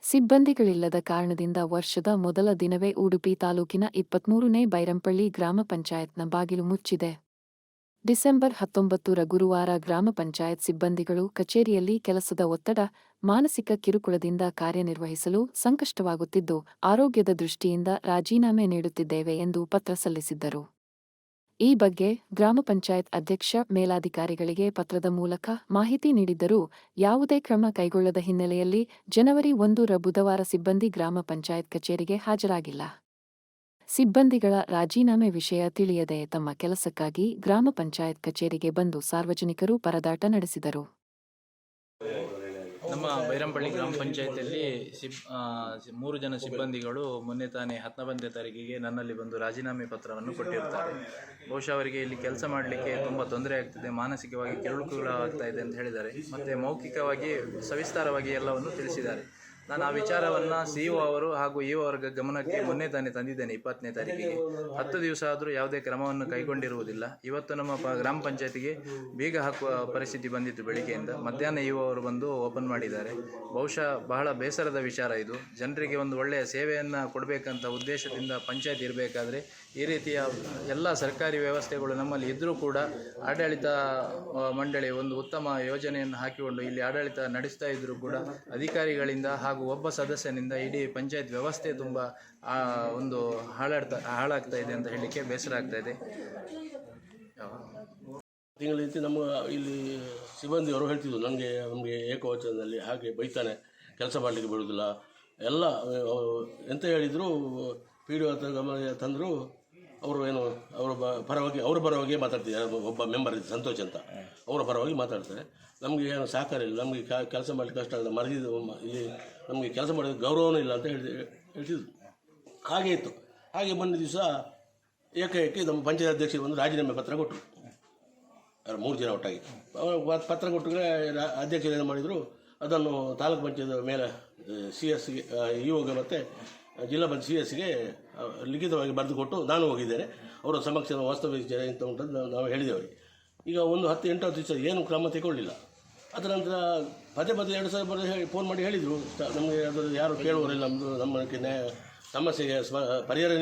ಸಿಬ್ಬಂದಿಗಳಿಲ್ಲದ ಕಾರಣದಿಂದ ವರ್ಷದ ಮೊದಲ ದಿನವೇ ಉಡುಪಿ ತಾಲೂಕಿನ 23ನೇ ಬೈರಂಪಳ್ಳಿ ಗ್ರಾಮ ಪಂಚಾಯತ್ನ ಬಾಗಿಲು ಮುಚ್ಚಿದೆ. ಡಿಸೆಂಬರ್ 19ರ ಗುರುವಾರ ಗ್ರಾಮ ಪಂಚಾಯತ್ ಸಿಬ್ಬಂದಿಗಳು ಕಚೇರಿಯಲ್ಲಿ ಕೆಲಸದ ಒತ್ತಡ, ಮಾನಸಿಕ ಕಿರುಕುಳದಿಂದ ಕಾರ್ಯನಿರ್ವಹಿಸಲು ಸಂಕಷ್ಟವಾಗುತ್ತಿದ್ದು, ಆರೋಗ್ಯದ ದೃಷ್ಟಿಯಿಂದ ರಾಜೀನಾಮೆ ನೀಡುತ್ತಿದ್ದೇವೆ ಎಂದು ಪತ್ರ ಸಲ್ಲಿಸಿದ್ದರು. ಈ ಬಗ್ಗೆ ಗ್ರಾಮ ಪಂಚಾಯತ್ ಅಧ್ಯಕ್ಷ ಮೇಲಾಧಿಕಾರಿಗಳಿಗೆ ಪತ್ರದ ಮೂಲಕ ಮಾಹಿತಿ ನೀಡಿದ್ದರೂ ಯಾವುದೇ ಕ್ರಮ ಕೈಗೊಳ್ಳದ ಹಿನ್ನೆಲೆಯಲ್ಲಿ ಜನವರಿ 1ರ ಬುಧವಾರ ಸಿಬ್ಬಂದಿ ಗ್ರಾಮ ಪಂಚಾಯತ್ ಕಚೇರಿಗೆ ಹಾಜರಾಗಿಲ್ಲ. ಸಿಬ್ಬಂದಿಗಳ ರಾಜೀನಾಮೆ ವಿಷಯ ತಿಳಿಯದೆ ತಮ್ಮ ಕೆಲಸಕ್ಕಾಗಿ ಗ್ರಾಮ ಪಂಚಾಯತ್ ಕಚೇರಿಗೆ ಬಂದು ಸಾರ್ವಜನಿಕರು ಪರದಾಟ ನಡೆಸಿದರು. ನಮ್ಮ ಬೈರಂಪಳ್ಳಿ ಗ್ರಾಮ ಪಂಚಾಯತಿಯಲ್ಲಿ 3 ಜನ ಸಿಬ್ಬಂದಿಗಳು ಮೊನ್ನೆ ತಾನೇ 19ನೇ ತಾರೀಕಿಗೆ ನನ್ನಲ್ಲಿ ಬಂದು ರಾಜೀನಾಮೆ ಪತ್ರವನ್ನು ಕೊಟ್ಟಿರ್ತಾರೆ. ಬಹುಶಃ ಅವರಿಗೆ ಇಲ್ಲಿ ಕೆಲಸ ಮಾಡಲಿಕ್ಕೆ ತುಂಬ ತೊಂದರೆ ಆಗ್ತಿದೆ, ಮಾನಸಿಕವಾಗಿ ಕಿರುಕುಳಾಗ್ತಾ ಇದೆ ಅಂತ ಹೇಳಿದ್ದಾರೆ. ಮತ್ತು ಮೌಖಿಕವಾಗಿ ಸವಿಸ್ತಾರವಾಗಿ ಎಲ್ಲವನ್ನು ತಿಳಿಸಿದ್ದಾರೆ. ನಾನು ಆ ವಿಚಾರವನ್ನು CEO ಅವರು ಹಾಗೂ EO ಅವರ ಗಮನಕ್ಕೆ ಮೊನ್ನೆ ತಾನೇ ತಂದಿದ್ದೇನೆ. 20ನೇ ತಾರೀಕಿಗೆ 10 ದಿವಸ ಆದರೂ ಯಾವುದೇ ಕ್ರಮವನ್ನು ಕೈಗೊಂಡಿರುವುದಿಲ್ಲ. ಇವತ್ತು ನಮ್ಮ ಗ್ರಾಮ ಪಂಚಾಯತಿಗೆ ಬೀಗ ಹಾಕುವ ಪರಿಸ್ಥಿತಿ ಬಂದಿತ್ತು. ಬೆಳಿಗ್ಗೆಯಿಂದ ಮಧ್ಯಾಹ್ನ EO ಅವರು ಬಂದು ಓಪನ್ ಮಾಡಿದ್ದಾರೆ. ಬಹುಶಃ ಬಹಳ ಬೇಸರದ ವಿಚಾರ ಇದು. ಜನರಿಗೆ ಒಂದು ಒಳ್ಳೆಯ ಸೇವೆಯನ್ನು ಕೊಡಬೇಕಂತ ಉದ್ದೇಶದಿಂದ ಪಂಚಾಯತ್ ಇರಬೇಕಾದ್ರೆ ಈ ರೀತಿಯ ಎಲ್ಲ ಸರ್ಕಾರಿ ವ್ಯವಸ್ಥೆಗಳು ನಮ್ಮಲ್ಲಿ ಇದ್ದರೂ ಕೂಡ ಆಡಳಿತ ಮಂಡಳಿ ಒಂದು ಉತ್ತಮ ಯೋಜನೆಯನ್ನು ಹಾಕಿಕೊಂಡು ಇಲ್ಲಿ ಆಡಳಿತ ನಡೆಸ್ತಾ ಇದ್ದರೂ ಕೂಡ ಅಧಿಕಾರಿಗಳಿಂದ ಹಾಗೂ ಒಬ್ಬ ಸದಸ್ಯನಿಂದ ಇಡೀ ಪಂಚಾಯತ್ ವ್ಯವಸ್ಥೆ ತುಂಬ ಒಂದು ಹಾಳಾಗ್ತಾ ಇದೆ ಅಂತ ಹೇಳಲಿಕ್ಕೆ ಬೇಸರ ಆಗ್ತಾ ಇದೆ. ತಿಂಗಳಿಂದ ನಮ್ಮ ಇಲ್ಲಿ ಸಿಬ್ಬಂದಿಯವರು ಹೇಳ್ತಿದ್ರು, ನಮಗೆ ಏಕವಚನದಲ್ಲಿ ಹಾಗೆ ಬೈತಾನೆ, ಕೆಲಸ ಮಾಡಲಿಕ್ಕೆ ಬಿಡೋದಿಲ್ಲ ಎಲ್ಲ ಎಂತ ಹೇಳಿದರು. PDO ಹತ್ರ ಗಮನ ತಂದರು. ಅವರು ಏನು ಅವರ ಪರವಾಗಿ ಮಾತಾಡ್ತಿದ್ದಾರೆ. ಒಬ್ಬ ಮೆಂಬರ್ ಇದೆ ಸಂತೋಷ್ ಅಂತ, ಅವರ ಪರವಾಗಿ ಮಾತಾಡ್ತಾರೆ. ನಮಗೆ ಏನು ಸಹಕಾರ ಇಲ್ಲ, ನಮಗೆ ಕೆಲಸ ಮಾಡಲಿಕ್ಕೆ ಕಷ್ಟ ಇಲ್ಲ, ಇಲ್ಲಿ ನಮಗೆ ಕೆಲಸ ಮಾಡೋದಕ್ಕೆ ಗೌರವನೂ ಇಲ್ಲ ಅಂತ ಹೇಳ್ತಿದ್ರು. ಹಾಗೆ ಇತ್ತು. ಹಾಗೆ ಮೊನ್ನೆ ದಿವಸ ಏಕಾಏಕಿ ನಮ್ಮ ಪಂಚಾಯತ್ ಅಧ್ಯಕ್ಷರಿಗೆ ಒಂದು ರಾಜೀನಾಮೆ ಪತ್ರ ಕೊಟ್ಟರು. 3 ಜನ ಒಟ್ಟಾಗಿ ಪತ್ರ ಕೊಟ್ಟರೆ ಅಧ್ಯಕ್ಷರು ಏನು ಮಾಡಿದರು, ಅದನ್ನು ತಾಲೂಕು ಪಂಚಾಯತ್ ಮೇಲೆ CS ಗೆ EOಗೆ ಮತ್ತು ಜಿಲ್ಲಾ ಪಂಚಾಯತ್ CS ಗೆ ಲಿಖಿತವಾಗಿ ಬರೆದು ಕೊಟ್ಟು ನಾನು ಹೋಗಿದ್ದೇನೆ. ಅವರ ಸಮಕ್ಷ ವಾಸ್ತವ ವಿಚಾರ ಇಂಥ ಉಂಟಂತ ನಾವು ಹೇಳಿದ್ದೇವೆ. ಈಗ ಒಂದು 10-8 ದಿವಸ ಏನು ಕ್ರಮ ತಗೊಳ್ಳಿಲ್ಲ. ಅದರ ನಂತರ ಪದೇ 2 ಸಲ ಫೋನ್ ಮಾಡಿ ಹೇಳಿದರು, ನಮಗೆ ಅದು ಯಾರು ಕೇಳುವವರಿಲ್ಲ, ನಮ್ಮಕ್ಕೆ ಸಮಸ್ಯೆಗೆ ಪರಿಹಾರನೇ